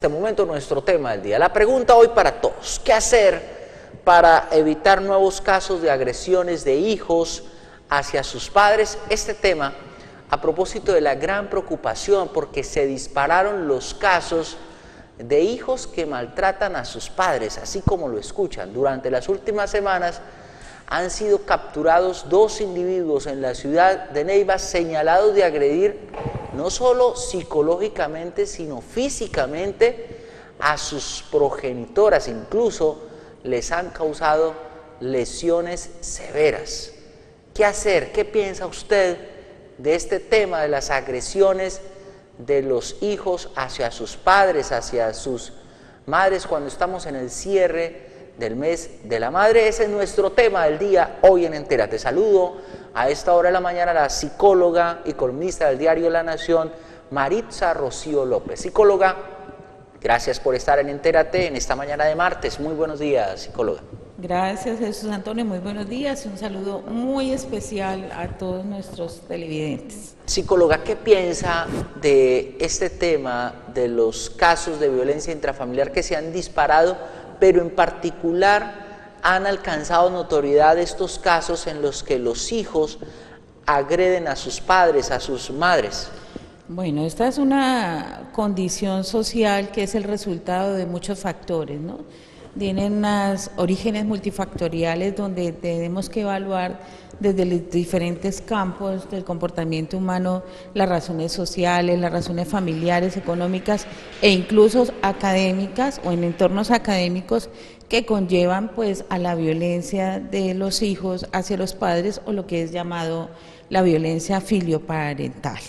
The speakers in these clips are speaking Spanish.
En este momento nuestro tema del día. La pregunta hoy para todos: ¿qué hacer para evitar nuevos casos de agresiones de hijos hacia sus padres? Este tema a propósito de la gran preocupación porque se dispararon los casos de hijos que maltratan a sus padres, así como lo escuchan. Durante las últimas semanas han sido capturados 2 individuos en la ciudad de Neiva señalados de agredir no solo psicológicamente, sino físicamente a sus progenitoras. Incluso les han causado lesiones severas. ¿Qué hacer? ¿Qué piensa usted de este tema de las agresiones de los hijos hacia sus padres, hacia sus madres, cuando estamos en el cierre del mes de la madre? Ese es nuestro tema del día hoy en Entérate. Saludo a esta hora de la mañana a la psicóloga y columnista del diario La Nación, Maritza Rocío López. Psicóloga, gracias por estar en Entérate en esta mañana de martes. Muy buenos días, psicóloga. Gracias, Jesús Antonio, muy buenos días y un saludo muy especial a todos nuestros televidentes. Psicóloga, ¿qué piensa de este tema de los casos de violencia intrafamiliar que se han disparado, pero en particular han alcanzado notoriedad estos casos en los que los hijos agreden a sus padres, a sus madres? Bueno, esta es una condición social que es el resultado de muchos factores, ¿no? Tienen unos orígenes multifactoriales donde tenemos que evaluar desde los diferentes campos del comportamiento humano las razones sociales, las razones familiares, económicas e incluso académicas o en entornos académicos que conllevan pues a la violencia de los hijos hacia los padres o lo que es llamado la violencia filioparental.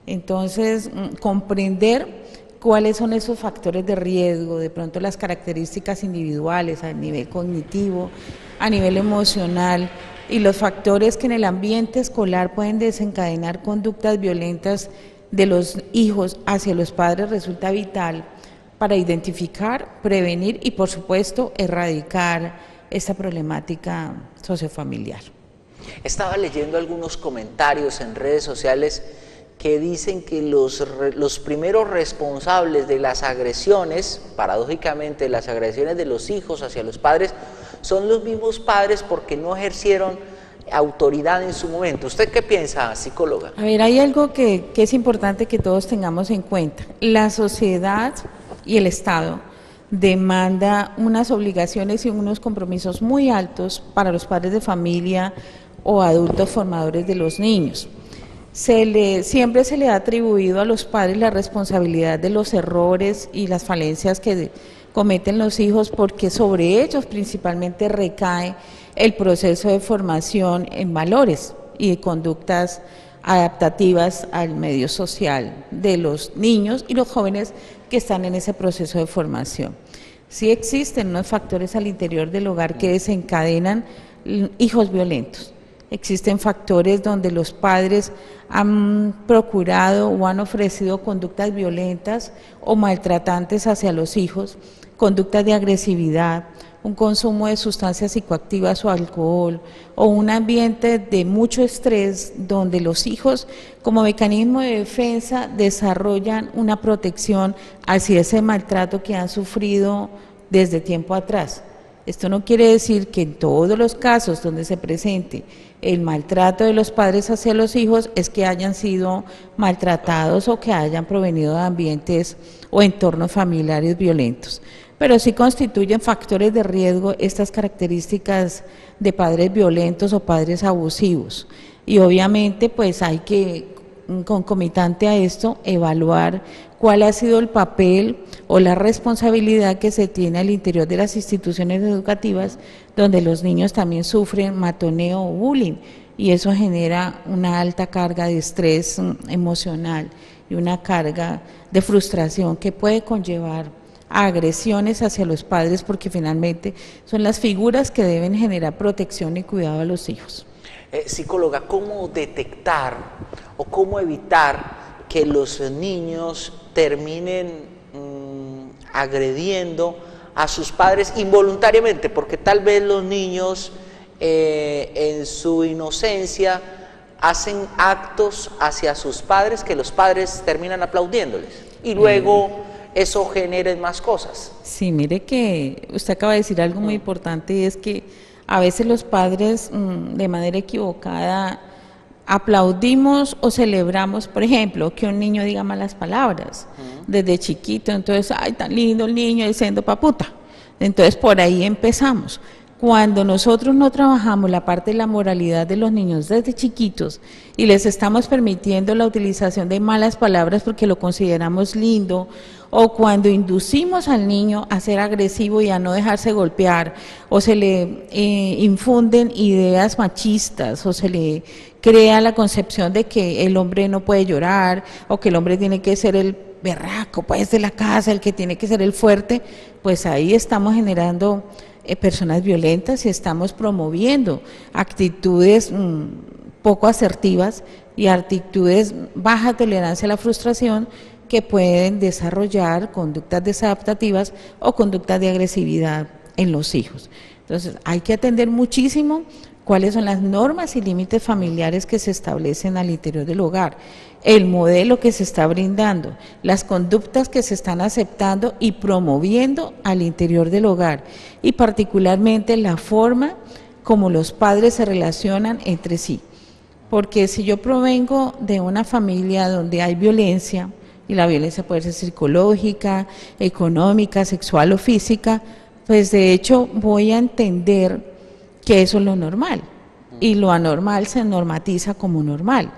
Entonces, comprender cuáles son esos factores de riesgo, de pronto las características individuales a nivel cognitivo, a nivel emocional y los factores que en el ambiente escolar pueden desencadenar conductas violentas de los hijos hacia los padres resulta vital para identificar, prevenir y por supuesto erradicar esta problemática sociofamiliar. Estaba leyendo algunos comentarios en redes sociales que dicen que los primeros responsables de las agresiones, paradójicamente las agresiones de los hijos hacia los padres, son los mismos padres porque no ejercieron autoridad en su momento. ¿Usted qué piensa, psicóloga? A ver, hay algo que es importante que todos tengamos en cuenta. La sociedad y el Estado demanda unas obligaciones y unos compromisos muy altos para los padres de familia o adultos formadores de los niños. Siempre se le ha atribuido a los padres la responsabilidad de los errores y las falencias que cometen los hijos porque sobre ellos principalmente recae el proceso de formación en valores y de conductas adaptativas al medio social de los niños y los jóvenes que están en ese proceso de formación. Sí existen unos factores al interior del hogar que desencadenan hijos violentos. Existen factores donde los padres han procurado o han ofrecido conductas violentas o maltratantes hacia los hijos, conductas de agresividad, un consumo de sustancias psicoactivas o alcohol, o un ambiente de mucho estrés donde los hijos como mecanismo de defensa desarrollan una protección hacia ese maltrato que han sufrido desde tiempo atrás. Esto no quiere decir que en todos los casos donde se presente el maltrato de los padres hacia los hijos es que hayan sido maltratados o que hayan provenido de ambientes o entornos familiares violentos. Pero sí constituyen factores de riesgo estas características de padres violentos o padres abusivos. Y obviamente pues hay que, concomitante a esto, evaluar cuál ha sido el papel o la responsabilidad que se tiene al interior de las instituciones educativas donde los niños también sufren matoneo o bullying y eso genera una alta carga de estrés emocional y una carga de frustración que puede conllevar a agresiones hacia los padres porque finalmente son las figuras que deben generar protección y cuidado a los hijos. Psicóloga, ¿cómo detectar o cómo evitar que los niños terminen agrediendo a sus padres involuntariamente? Porque tal vez los niños en su inocencia hacen actos hacia sus padres que los padres terminan aplaudiéndoles y luego eso genere más cosas. Sí, mire que usted acaba de decir algo muy importante y es que a veces los padres de manera equivocada aplaudimos o celebramos, por ejemplo, que un niño diga malas palabras desde chiquito, entonces, ay, tan lindo el niño diciendo paputa. Entonces, por ahí empezamos. Cuando nosotros no trabajamos la parte de la moralidad de los niños desde chiquitos y les estamos permitiendo la utilización de malas palabras porque lo consideramos lindo, o cuando inducimos al niño a ser agresivo y a no dejarse golpear, o se le infunden ideas machistas, o se le crea la concepción de que el hombre no puede llorar, o que el hombre tiene que ser el berraco pues de la casa, el que tiene que ser el fuerte, pues ahí estamos generando personas violentas y estamos promoviendo actitudes poco asertivas y actitudes baja tolerancia a la frustración que pueden desarrollar conductas desadaptativas o conductas de agresividad en los hijos. Entonces hay que atender muchísimo cuáles son las normas y límites familiares que se establecen al interior del hogar, el modelo que se está brindando, las conductas que se están aceptando y promoviendo al interior del hogar, y particularmente la forma como los padres se relacionan entre sí. Porque si yo provengo de una familia donde hay violencia, y la violencia puede ser psicológica, económica, sexual o física, pues de hecho voy a entender que eso es lo normal, y lo anormal se normatiza como normal.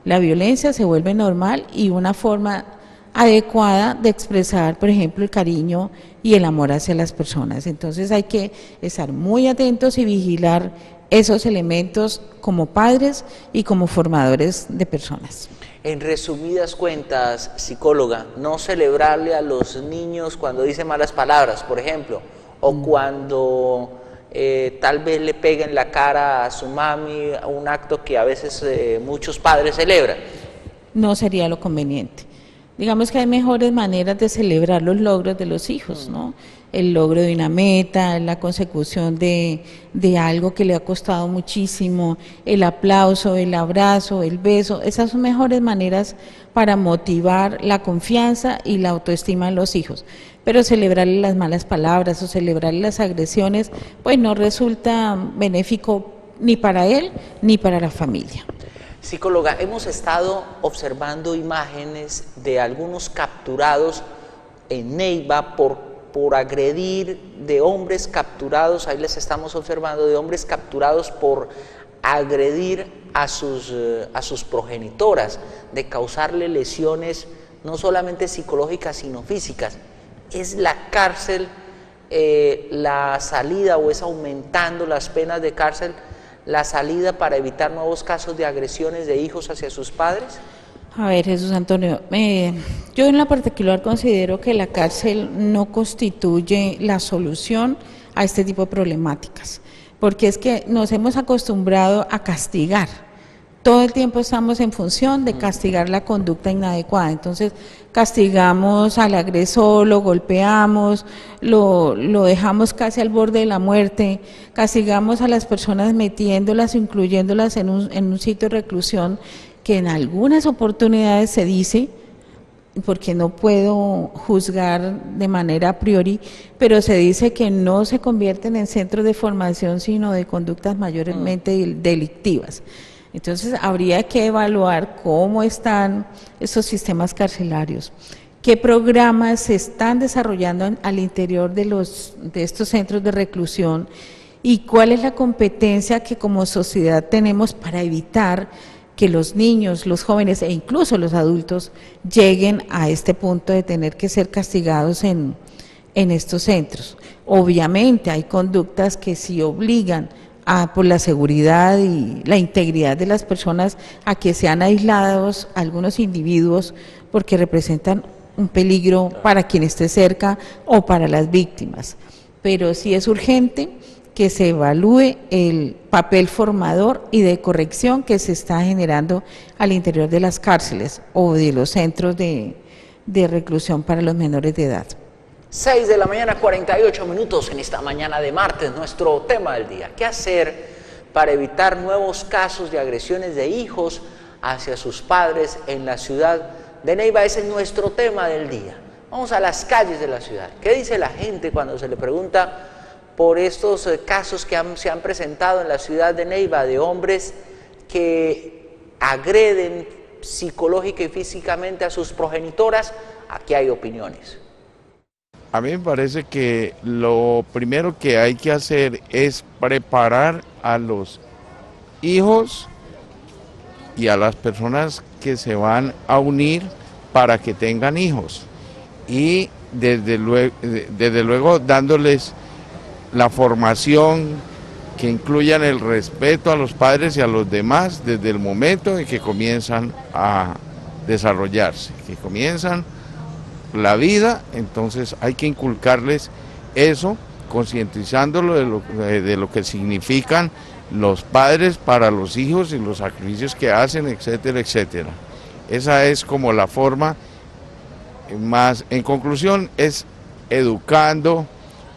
La violencia se vuelve normal y una forma adecuada de expresar, por ejemplo, el cariño y el amor hacia las personas. Entonces hay que estar muy atentos y vigilar esos elementos como padres y como formadores de personas. En resumidas cuentas, psicóloga, no celebrarle a los niños cuando dicen malas palabras, por ejemplo, o cuando tal vez le peguen la cara a su mami, un acto que a veces muchos padres celebran. No sería lo conveniente. Digamos que hay mejores maneras de celebrar los logros de los hijos, ¿no? El logro de una meta, la consecución de algo que le ha costado muchísimo, el aplauso, el abrazo, el beso, esas son mejores maneras para motivar la confianza y la autoestima en los hijos. Pero celebrarle las malas palabras o celebrarle las agresiones, pues no resulta benéfico ni para él ni para la familia. Psicóloga, hemos estado observando imágenes de algunos capturados en Neiva por agredir, de hombres capturados, ahí les estamos observando, de hombres capturados por agredir a sus progenitoras, de causarle lesiones no solamente psicológicas sino físicas. ¿Es la cárcel la salida, o es aumentando las penas de cárcel la salida para evitar nuevos casos de agresiones de hijos hacia sus padres? A ver, Jesús Antonio, yo en lo particular considero que la cárcel no constituye la solución a este tipo de problemáticas, porque es que nos hemos acostumbrado a castigar. Todo el tiempo estamos en función de castigar la conducta inadecuada, entonces castigamos al agresor, lo golpeamos, lo dejamos casi al borde de la muerte, castigamos a las personas metiéndolas, incluyéndolas en un sitio de reclusión que en algunas oportunidades se dice, porque no puedo juzgar de manera a priori, pero se dice que no se convierten en centros de formación sino de conductas mayormente delictivas. Entonces habría que evaluar cómo están estos sistemas carcelarios, qué programas se están desarrollando al interior de estos centros de reclusión y cuál es la competencia que como sociedad tenemos para evitar que los niños, los jóvenes e incluso los adultos lleguen a este punto de tener que ser castigados en estos centros. Obviamente hay conductas que sí obligan por la seguridad y la integridad de las personas a que sean aislados algunos individuos porque representan un peligro para quien esté cerca o para las víctimas. Pero sí es urgente que se evalúe el papel formador y de corrección que se está generando al interior de las cárceles o de los centros de reclusión para los menores de edad. 6 de la mañana, 48 minutos en esta mañana de martes, nuestro tema del día. ¿Qué hacer para evitar nuevos casos de agresiones de hijos hacia sus padres en la ciudad de Neiva? Ese es nuestro tema del día. Vamos a las calles de la ciudad. ¿Qué dice la gente cuando se le pregunta por estos casos que se han presentado en la ciudad de Neiva de hombres que agreden psicológica y físicamente a sus progenitoras? Aquí hay opiniones. A mí me parece que lo primero que hay que hacer es preparar a los hijos y a las personas que se van a unir para que tengan hijos, y desde luego dándoles la formación que incluyan el respeto a los padres y a los demás desde el momento en que comienzan a desarrollarse, que comienzan la vida. Entonces hay que inculcarles eso, concientizándolo de lo que significan los padres para los hijos y los sacrificios que hacen, etcétera, etcétera. Esa es como la forma más, en conclusión, es educando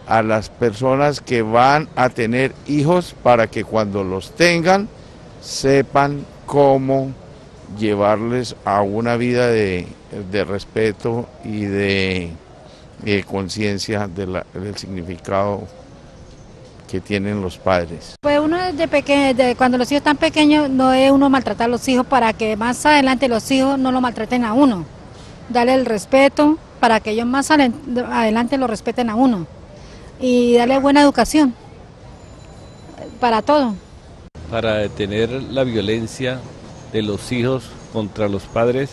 a las personas que van a tener hijos para que cuando los tengan sepan cómo llevarles a una vida de respeto y de conciencia del significado que tienen los padres. Pues uno desde pequeño, cuando los hijos están pequeños, no es uno maltratar a los hijos para que más adelante los hijos no lo maltraten a uno. Darle el respeto para que ellos más adelante lo respeten a uno. Y darle buena educación para todo. Para detener la violencia de los hijos contra los padres,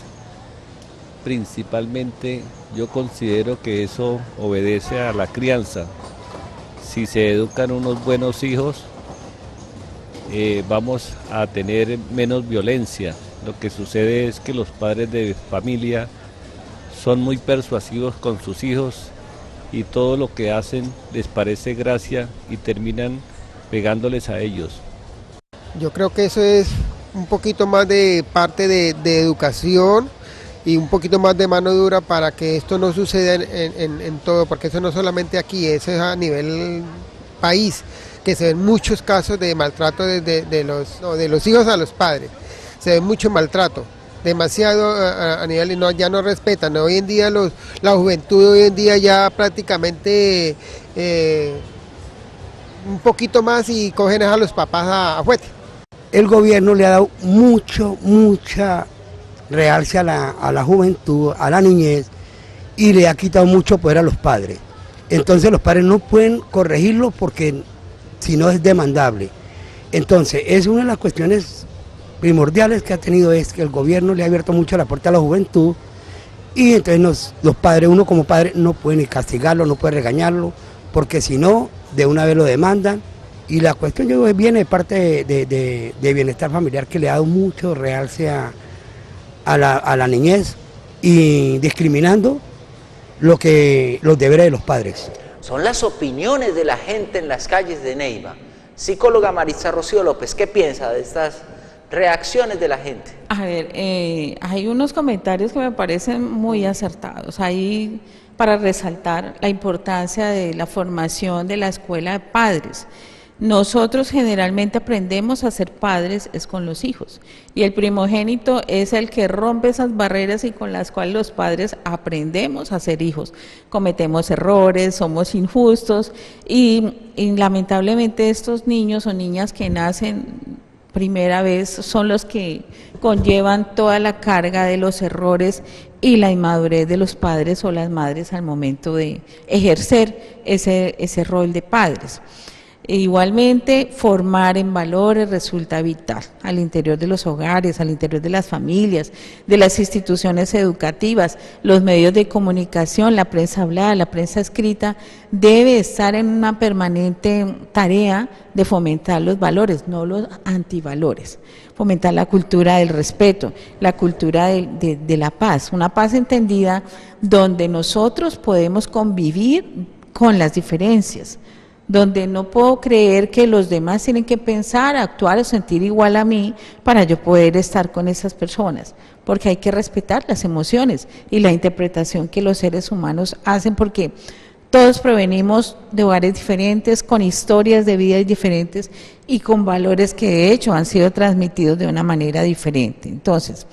principalmente yo considero que eso obedece a la crianza. Si se educan unos buenos hijos, vamos a tener menos violencia. Lo que sucede es que los padres de familia son muy persuasivos con sus hijos y todo lo que hacen les parece gracia y terminan pegándoles a ellos. Yo creo que eso es un poquito más de parte de educación y un poquito más de mano dura para que esto no suceda en todo, porque eso no solamente aquí, eso es a nivel país, que se ven muchos casos de maltrato de los hijos a los padres, se ve mucho maltrato, demasiado a nivel, y ya no respetan. Hoy en día la juventud hoy en día ya prácticamente un poquito más y cogen a los papás a fuerte. El gobierno le ha dado mucha realce a la juventud, a la niñez, y le ha quitado mucho poder a los padres. Entonces los padres no pueden corregirlo porque si no es demandable. Entonces es una de las cuestiones primordiales que ha tenido, es que el gobierno le ha abierto mucho la puerta a la juventud, y entonces los padres, uno como padre no puede ni castigarlo, no puede regañarlo, porque si no, de una vez lo demandan. Y la cuestión, yo creo, viene de parte de bienestar familiar, que le ha dado mucho realce a la niñez y discriminando los deberes de los padres. Son las opiniones de la gente en las calles de Neiva. Psicóloga Maritza Rocío López, ¿qué piensa de estas reacciones de la gente? A ver, hay unos comentarios que me parecen muy acertados. Ahí para resaltar la importancia de la formación de la escuela de padres. Nosotros generalmente aprendemos a ser padres es con los hijos, y el primogénito es el que rompe esas barreras y con las cuales los padres aprendemos a ser hijos. Cometemos errores, somos injustos y lamentablemente estos niños o niñas que nacen primera vez son los que conllevan toda la carga de los errores y la inmadurez de los padres o las madres al momento de ejercer ese rol de padres. Igualmente, formar en valores resulta vital al interior de los hogares, al interior de las familias, de las instituciones educativas, los medios de comunicación, la prensa hablada, la prensa escrita, debe estar en una permanente tarea de fomentar los valores, no los antivalores, fomentar la cultura del respeto, la cultura de la paz, una paz entendida donde nosotros podemos convivir con las diferencias, donde no puedo creer que los demás tienen que pensar, actuar o sentir igual a mí para yo poder estar con esas personas, porque hay que respetar las emociones y la interpretación que los seres humanos hacen, porque todos provenimos de hogares diferentes, con historias de vida diferentes y con valores que de hecho han sido transmitidos de una manera diferente. Entonces,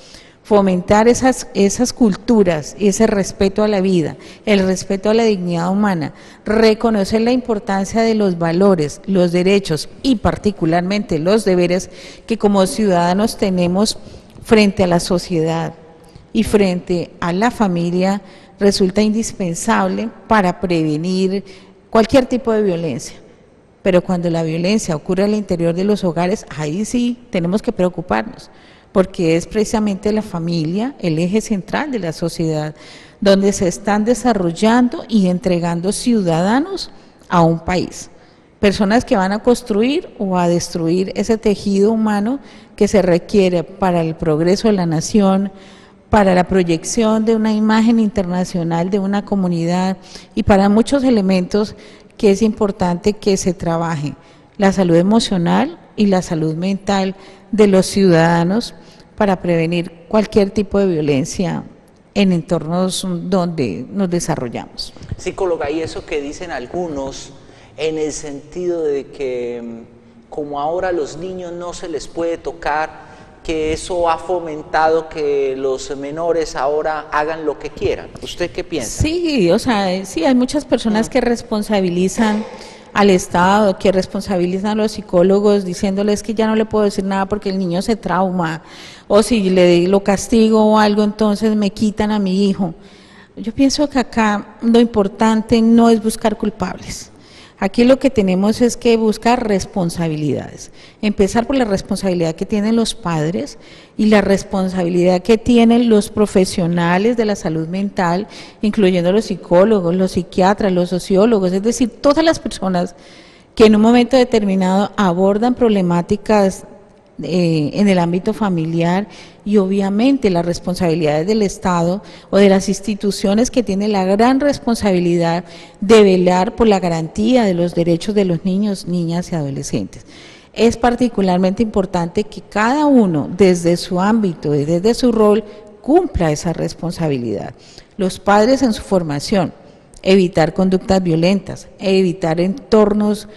fomentar esas culturas y ese respeto a la vida, el respeto a la dignidad humana, reconocer la importancia de los valores, los derechos y particularmente los deberes que como ciudadanos tenemos frente a la sociedad y frente a la familia, resulta indispensable para prevenir cualquier tipo de violencia. Pero cuando la violencia ocurre al interior de los hogares, ahí sí tenemos que preocuparnos, porque es precisamente la familia el eje central de la sociedad, donde se están desarrollando y entregando ciudadanos a un país. Personas que van a construir o a destruir ese tejido humano que se requiere para el progreso de la nación, para la proyección de una imagen internacional de una comunidad y para muchos elementos que es importante que se trabaje. La salud emocional y la salud mental de los ciudadanos para prevenir cualquier tipo de violencia en entornos donde nos desarrollamos. Psicóloga, y eso que dicen algunos en el sentido de que como ahora a los niños no se les puede tocar, que eso ha fomentado que los menores ahora hagan lo que quieran. ¿Usted qué piensa? Sí, o sea, sí, hay muchas personas que responsabilizan al Estado, que responsabilizan a los psicólogos diciéndoles que ya no le puedo decir nada porque el niño se trauma, o si lo castigo o algo, entonces me quitan a mi hijo. Yo pienso que acá lo importante no es buscar culpables. Aquí lo que tenemos es que buscar responsabilidades, empezar por la responsabilidad que tienen los padres y la responsabilidad que tienen los profesionales de la salud mental, incluyendo los psicólogos, los psiquiatras, los sociólogos, es decir, todas las personas que en un momento determinado abordan problemáticas en el ámbito familiar y obviamente las responsabilidades del Estado o de las instituciones que tienen la gran responsabilidad de velar por la garantía de los derechos de los niños, niñas y adolescentes. Es particularmente importante que cada uno desde su ámbito y desde su rol cumpla esa responsabilidad. Los padres en su formación, evitar conductas violentas, evitar entornos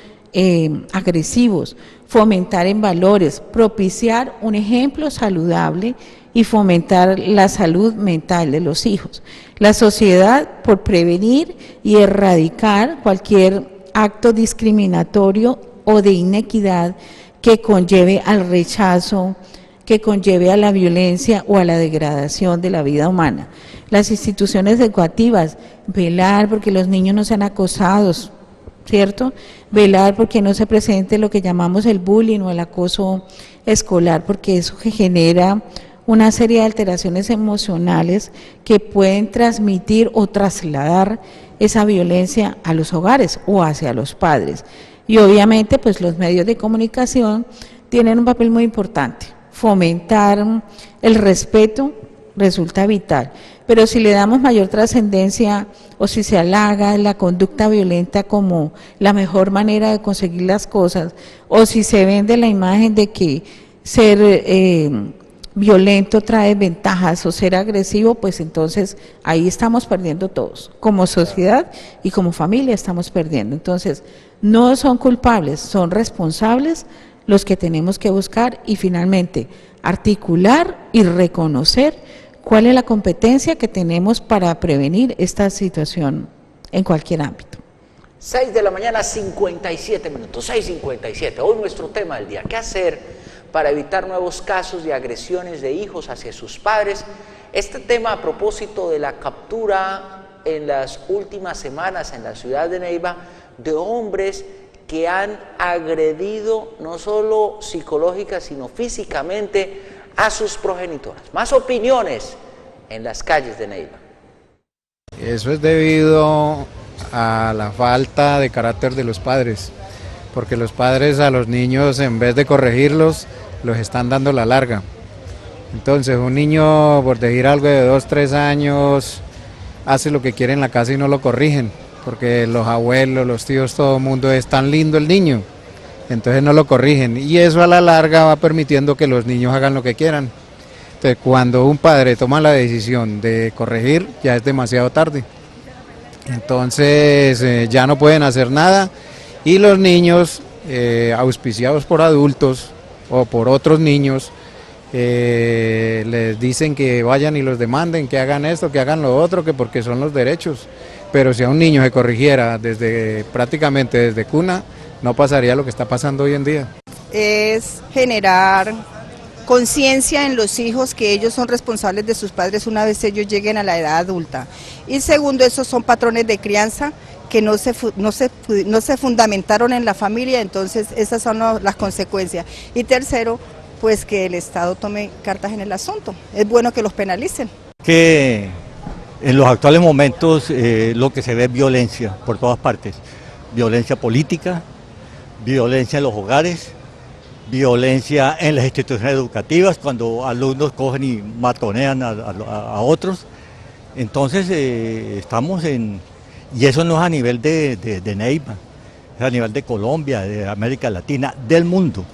agresivos, fomentar en valores, propiciar un ejemplo saludable y fomentar la salud mental de los hijos. La sociedad por prevenir y erradicar cualquier acto discriminatorio o de inequidad que conlleve al rechazo, que conlleve a la violencia o a la degradación de la vida humana. Las instituciones educativas, velar porque los niños no sean acosados, ¿cierto? Velar porque no se presente lo que llamamos el bullying o el acoso escolar, porque eso genera una serie de alteraciones emocionales que pueden transmitir o trasladar esa violencia a los hogares o hacia los padres. Y obviamente pues los medios de comunicación tienen un papel muy importante. Fomentar el respeto resulta vital, pero si le damos mayor trascendencia o si se halaga la conducta violenta como la mejor manera de conseguir las cosas, o si se vende la imagen de que ser violento trae ventajas o ser agresivo, pues entonces ahí estamos perdiendo todos, como sociedad y como familia estamos perdiendo. Entonces no son culpables, son responsables los que tenemos que buscar y finalmente articular y reconocer cuál es la competencia que tenemos para prevenir esta situación en cualquier ámbito. 6 de la mañana, 57 minutos, 6:57. Hoy nuestro tema del día, ¿qué hacer para evitar nuevos casos de agresiones de hijos hacia sus padres? Este tema a propósito de la captura en las últimas semanas en la ciudad de Neiva de hombres que han agredido no solo psicológica sino físicamente a sus progenitoras. Más opiniones en las calles de Neiva. Eso es debido a la falta de carácter de los padres, porque los padres a los niños en vez de corregirlos, los están dando la larga. Entonces un niño por decir algo de 2, 3 años hace lo que quiere en la casa y no lo corrigen, porque los abuelos, los tíos, todo el mundo es tan lindo el niño, entonces no lo corrigen y eso a la larga va permitiendo que los niños hagan lo que quieran. Entonces cuando un padre toma la decisión de corregir ya es demasiado tarde, entonces ya no pueden hacer nada y los niños auspiciados por adultos o por otros niños les dicen que vayan y los demanden, que hagan esto, que hagan lo otro, que porque son los derechos. Pero si a un niño se corrigiera prácticamente desde cuna, no pasaría lo que está pasando hoy en día. Es generar conciencia en los hijos que ellos son responsables de sus padres una vez ellos lleguen a la edad adulta. Y segundo, esos son patrones de crianza que no se fundamentaron en la familia, entonces esas son las consecuencias. Y tercero, pues que el Estado tome cartas en el asunto. Es bueno que los penalicen. Que en los actuales momentos lo que se ve es violencia por todas partes. Violencia política, violencia en los hogares, violencia en las instituciones educativas, cuando alumnos cogen y matonean a otros. Entonces estamos en... Y eso no es a nivel de Neiva, es a nivel de Colombia, de América Latina, del mundo.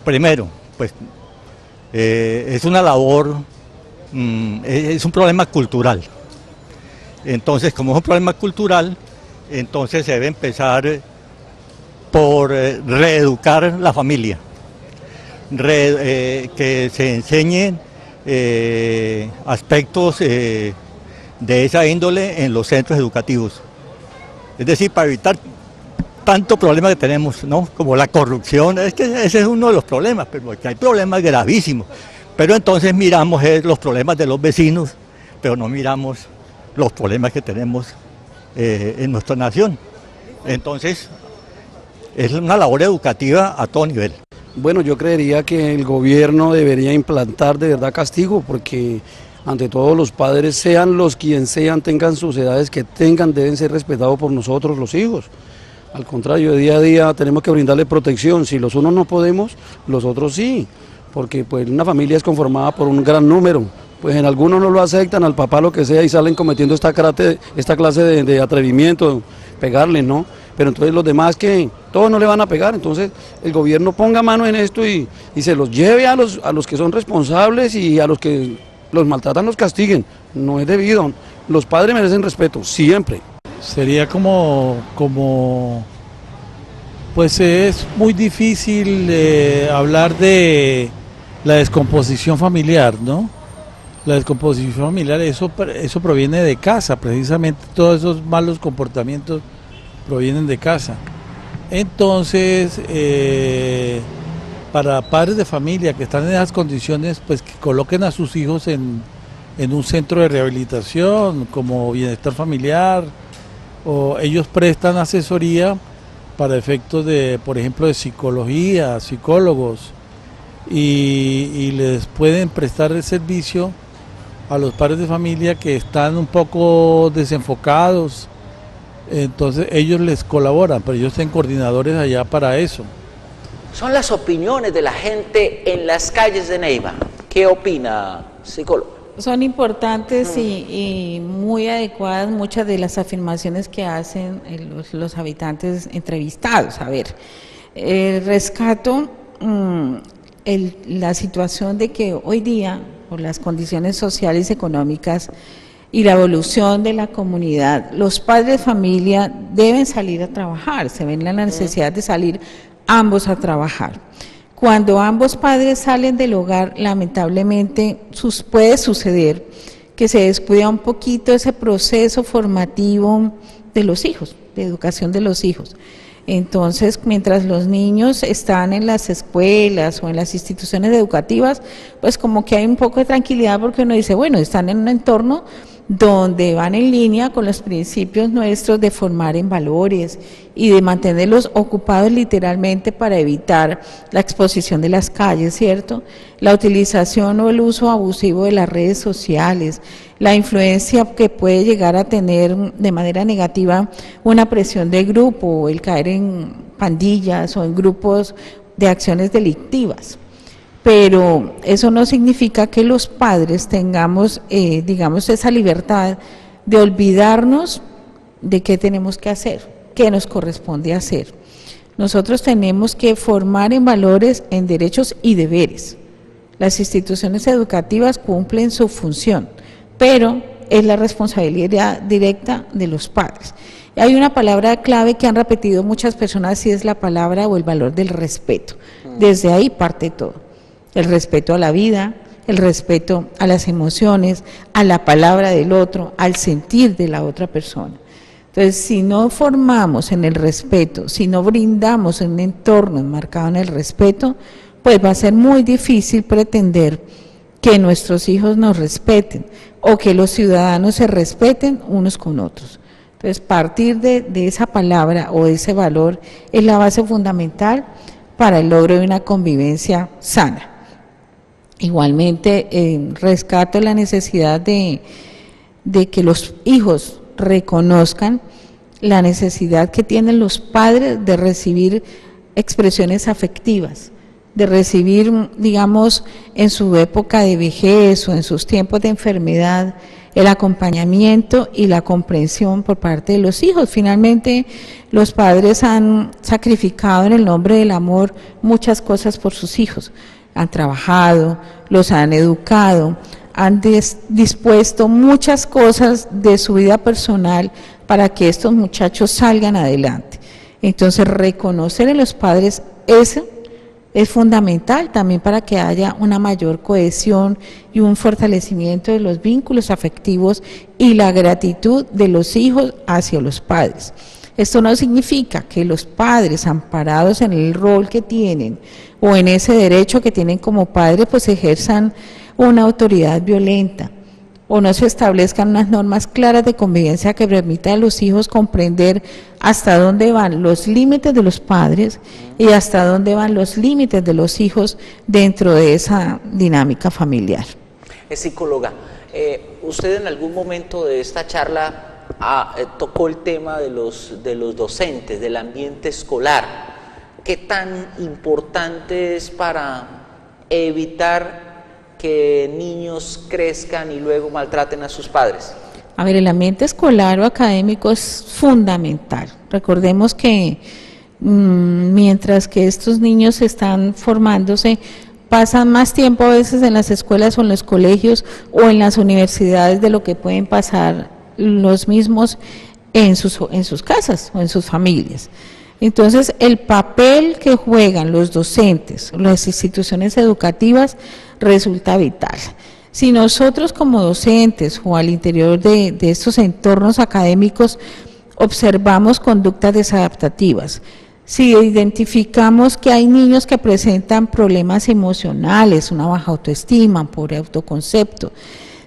Primero, pues es una labor, es un problema cultural. Entonces, como es un problema cultural, entonces se debe empezar por reeducar la familia, que se enseñen aspectos de esa índole en los centros educativos. Es decir, para evitar tanto problema que tenemos, ¿no? Como la corrupción, es que ese es uno de los problemas, pero aquí hay problemas gravísimos. Pero entonces miramos los problemas de los vecinos, pero no miramos los problemas que tenemos en nuestra nación. Entonces, es una labor educativa a todo nivel. Bueno, yo creería que el gobierno debería implantar de verdad castigo, porque ante todo los padres, sean los quien sean, tengan sus edades que tengan, deben ser respetados por nosotros los hijos. Al contrario, día a día tenemos que brindarle protección. Si los unos no podemos, los otros sí, porque pues una familia es conformada por un gran número. Pues en algunos no lo aceptan, al papá lo que sea, y salen cometiendo esta clase de atrevimiento, pegarle, ¿no? Pero entonces los demás que todos no le van a pegar, entonces el gobierno ponga mano en esto y se los lleve a los que son responsables, y a los que los maltratan los castiguen. No es debido. Los padres merecen respeto, siempre. Sería pues es muy difícil hablar de la descomposición familiar, ¿no? La descomposición familiar, eso proviene de casa, precisamente todos esos malos comportamientos provienen de casa. Entonces, para padres de familia que están en esas condiciones, pues que coloquen a sus hijos en un centro de rehabilitación como bienestar familiar, o ellos prestan asesoría para efectos de, por ejemplo, de psicología, psicólogos, y les pueden prestar el servicio a los padres de familia que están un poco desenfocados. Entonces ellos les colaboran, pero ellos tienen coordinadores allá para eso. Son las opiniones de la gente en las calles de Neiva. ¿Qué opina, psicólogo? Son importantes y muy adecuadas muchas de las afirmaciones que hacen los habitantes entrevistados. A ver, rescato la situación de que hoy día, por las condiciones sociales y económicas y la evolución de la comunidad, los padres de familia deben salir a trabajar, se ven la necesidad de salir ambos a trabajar. Cuando ambos padres salen del hogar, lamentablemente puede suceder que se descuida un poquito ese proceso formativo de los hijos, de educación de los hijos. Entonces, mientras los niños están en las escuelas o en las instituciones educativas, pues como que hay un poco de tranquilidad, porque uno dice, bueno, están en un entorno donde van en línea con los principios nuestros de formar en valores y de mantenerlos ocupados literalmente para evitar la exposición de las calles, ¿cierto? La utilización o el uso abusivo de las redes sociales, la influencia que puede llegar a tener de manera negativa una presión de grupo, el caer en pandillas o en grupos de acciones delictivas. Pero eso no significa que los padres tengamos, digamos, esa libertad de olvidarnos de qué tenemos que hacer, qué nos corresponde hacer. Nosotros tenemos que formar en valores, en derechos y deberes. Las instituciones educativas cumplen su función, pero es la responsabilidad directa de los padres. Y hay una palabra clave que han repetido muchas personas, y es la palabra o el valor del respeto. Desde ahí parte todo. el respeto a la vida, el respeto a las emociones, a la palabra del otro, al sentir de la otra persona. Entonces, si no formamos en el respeto, si no brindamos un entorno enmarcado en el respeto, pues va a ser muy difícil pretender que nuestros hijos nos respeten o que los ciudadanos se respeten unos con otros. Entonces, partir de esa palabra o de ese valor es la base fundamental para el logro de una convivencia sana. Igualmente, rescato la necesidad de que los hijos reconozcan la necesidad que tienen los padres de recibir expresiones afectivas, de recibir, digamos, en su época de vejez o en sus tiempos de enfermedad, el acompañamiento y la comprensión por parte de los hijos. Finalmente, los padres han sacrificado en el nombre del amor muchas cosas por sus hijos. Han trabajado, los han educado, han dispuesto muchas cosas de su vida personal para que estos muchachos salgan adelante. Entonces, reconocer en los padres eso es fundamental también para que haya una mayor cohesión y un fortalecimiento de los vínculos afectivos y la gratitud de los hijos hacia los padres. Esto no significa que los padres, amparados en el rol que tienen o en ese derecho que tienen como padres, pues ejerzan una autoridad violenta o no se establezcan unas normas claras de convivencia que permitan a los hijos comprender hasta dónde van los límites de los padres y hasta dónde van los límites de los hijos dentro de esa dinámica familiar. Psicóloga, usted en algún momento de esta charla tocó el tema de los docentes, del ambiente escolar. ¿Qué tan importante es para evitar que niños crezcan y luego maltraten a sus padres? A ver, el ambiente escolar o académico es fundamental. Recordemos que mientras que estos niños están formándose, pasan más tiempo a veces en las escuelas o en los colegios o en las universidades de lo que pueden pasar los mismos en sus casas o en sus familias. Entonces, el papel que juegan los docentes, las instituciones educativas, resulta vital. Si nosotros como docentes o al interior de estos entornos académicos observamos conductas desadaptativas, si identificamos que hay niños que presentan problemas emocionales, una baja autoestima, un pobre autoconcepto,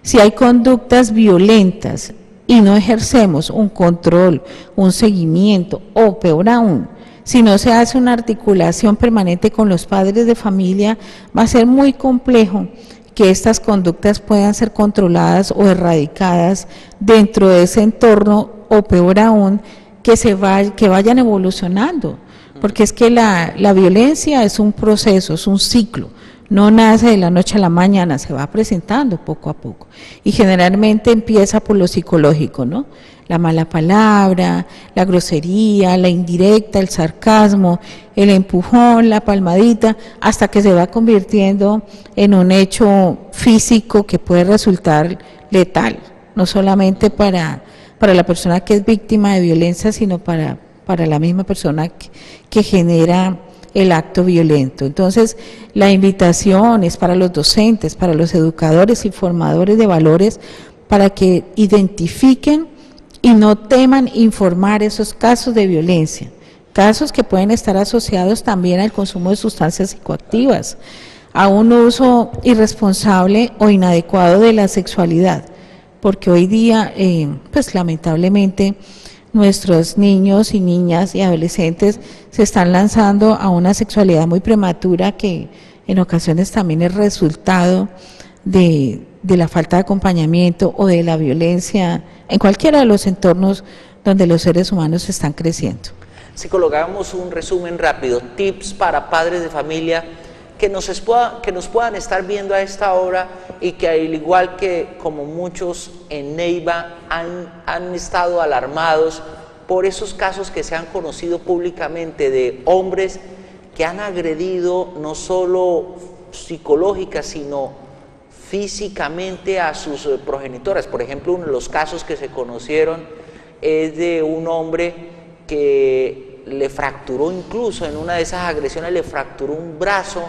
si hay conductas violentas y no ejercemos un control, un seguimiento o peor aún, si no se hace una articulación permanente con los padres de familia, va a ser muy complejo que estas conductas puedan ser controladas o erradicadas dentro de ese entorno o peor aún, que vayan evolucionando, porque es que la violencia es un proceso, es un ciclo, no nace de la noche a la mañana, se va presentando poco a poco y generalmente empieza por lo psicológico, ¿no? La mala palabra, la grosería, la indirecta, el sarcasmo, el empujón, la palmadita, hasta que se va convirtiendo en un hecho físico que puede resultar letal, no solamente para la persona que es víctima de violencia, sino para la misma persona que genera el acto violento. Entonces, la invitación es para los docentes, para los educadores y formadores de valores, para que identifiquen y no teman informar esos casos de violencia, casos que pueden estar asociados también al consumo de sustancias psicoactivas, a un uso irresponsable o inadecuado de la sexualidad, porque hoy día, pues lamentablemente, nuestros niños y niñas y adolescentes se están lanzando a una sexualidad muy prematura que en ocasiones también es resultado de la falta de acompañamiento o de la violencia en cualquiera de los entornos donde los seres humanos están creciendo. Psicóloga, hagamos un resumen rápido, tips para padres de familia que nos puedan estar viendo a esta hora y que al igual que como muchos en Neiva han estado alarmados por esos casos que se han conocido públicamente de hombres que han agredido no solo psicológica sino físicamente a sus progenitoras. Por ejemplo, uno de los casos que se conocieron es de un hombre que le fracturó, incluso en una de esas agresiones le fracturó un brazo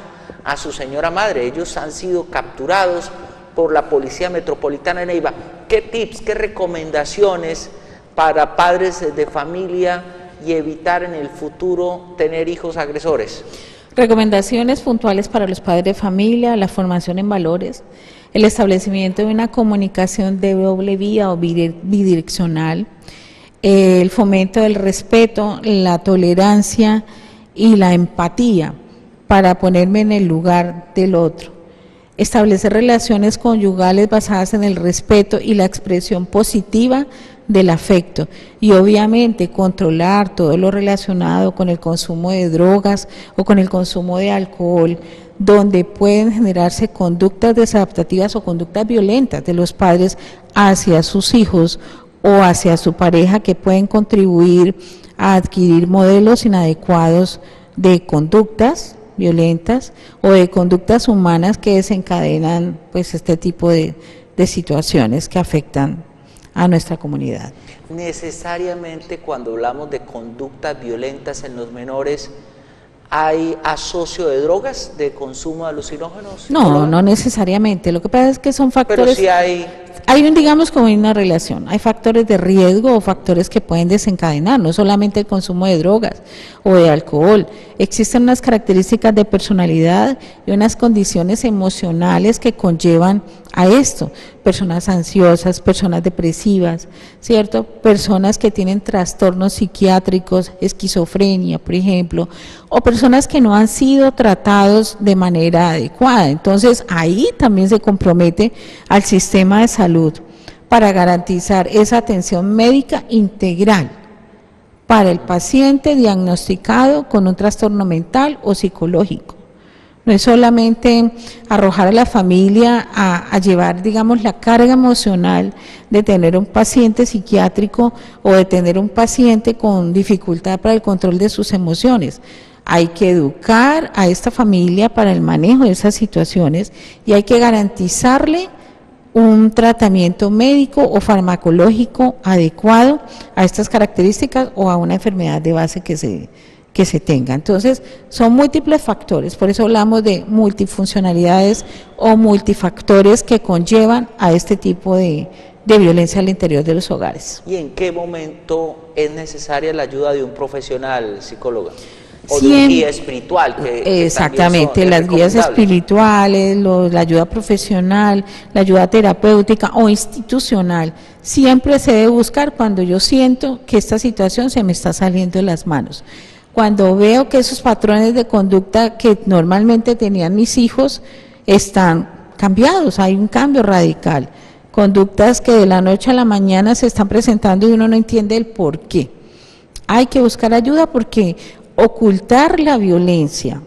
a su señora madre. Ellos han sido capturados por la Policía Metropolitana de Neiva. ¿Qué tips, qué recomendaciones para padres de familia y evitar en el futuro tener hijos agresores? Recomendaciones puntuales para los padres de familia: la formación en valores, el establecimiento de una comunicación de doble vía o bidireccional, el fomento del respeto, la tolerancia y la empatía para ponerme en el lugar del otro. Establecer relaciones conyugales basadas en el respeto y la expresión positiva del afecto, y obviamente controlar todo lo relacionado con el consumo de drogas o con el consumo de alcohol, donde pueden generarse conductas desadaptativas o conductas violentas de los padres hacia sus hijos o hacia su pareja, que pueden contribuir a adquirir modelos inadecuados de conductas violentas o de conductas humanas que desencadenan pues este tipo de situaciones que afectan a nuestra comunidad. Necesariamente cuando hablamos de conductas violentas en los menores, ¿hay asocio de drogas, de consumo de alucinógenos? No, no necesariamente. Lo que pasa es que son factores. Pero sí hay digamos como una relación. Hay factores de riesgo o factores que pueden desencadenar, no solamente el consumo de drogas o de alcohol. Existen unas características de personalidad y unas condiciones emocionales que conllevan a esto. Personas ansiosas, personas depresivas, ¿cierto? Personas que tienen trastornos psiquiátricos, esquizofrenia, por ejemplo, o personas que no han sido tratados de manera adecuada. Entonces, ahí también se compromete al sistema de salud para garantizar esa atención médica integral para el paciente diagnosticado con un trastorno mental o psicológico. No es solamente arrojar a la familia a llevar, digamos, la carga emocional de tener un paciente psiquiátrico o de tener un paciente con dificultad para el control de sus emociones. Hay que educar a esta familia para el manejo de esas situaciones y hay que garantizarle un tratamiento médico o farmacológico adecuado a estas características o a una enfermedad de base que se tenga. Entonces, son múltiples factores, por eso hablamos de multifuncionalidades o multifactores que conllevan a este tipo de violencia al interior de los hogares. ¿Y en qué momento es necesaria la ayuda de un profesional, psicóloga? O de Siempre, un guía espiritual. Exactamente, las guías espirituales, la ayuda profesional, la ayuda terapéutica o institucional, siempre se debe buscar cuando yo siento que esta situación se me está saliendo de las manos. Cuando veo que esos patrones de conducta que normalmente tenían mis hijos están cambiados, hay un cambio radical. Conductas que de la noche a la mañana se están presentando y uno no entiende el por qué. Hay que buscar ayuda porque ocultar la violencia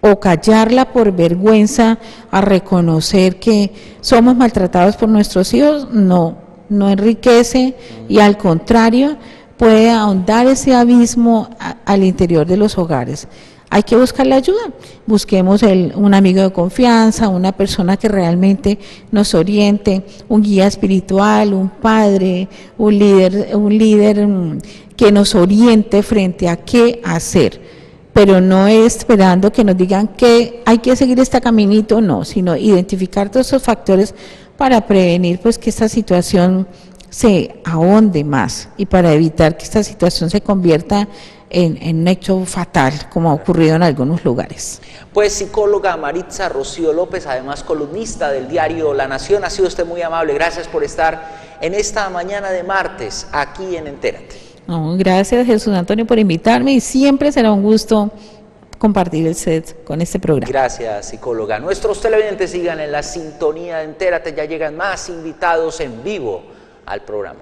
o callarla por vergüenza a reconocer que somos maltratados por nuestros hijos no enriquece y al contrario puede ahondar ese abismo al interior de los hogares. Hay que buscar la ayuda, busquemos un amigo de confianza, una persona que realmente nos oriente, un guía espiritual, un padre, un líder que nos oriente frente a qué hacer, pero no esperando que nos digan que hay que seguir este caminito, no, sino identificar todos esos factores para prevenir pues que esta situación se ahonde más y para evitar que esta situación se convierta en un hecho fatal, como ha ocurrido en algunos lugares. Pues psicóloga Maritza Rocío López, además columnista del diario La Nación, ha sido usted muy amable, gracias por estar en esta mañana de martes aquí en Entérate. No, gracias Jesús Antonio por invitarme y siempre será un gusto compartir el set con este programa. Gracias, psicóloga. Nuestros televidentes sigan en la sintonía de Entérate, ya llegan más invitados en vivo al programa.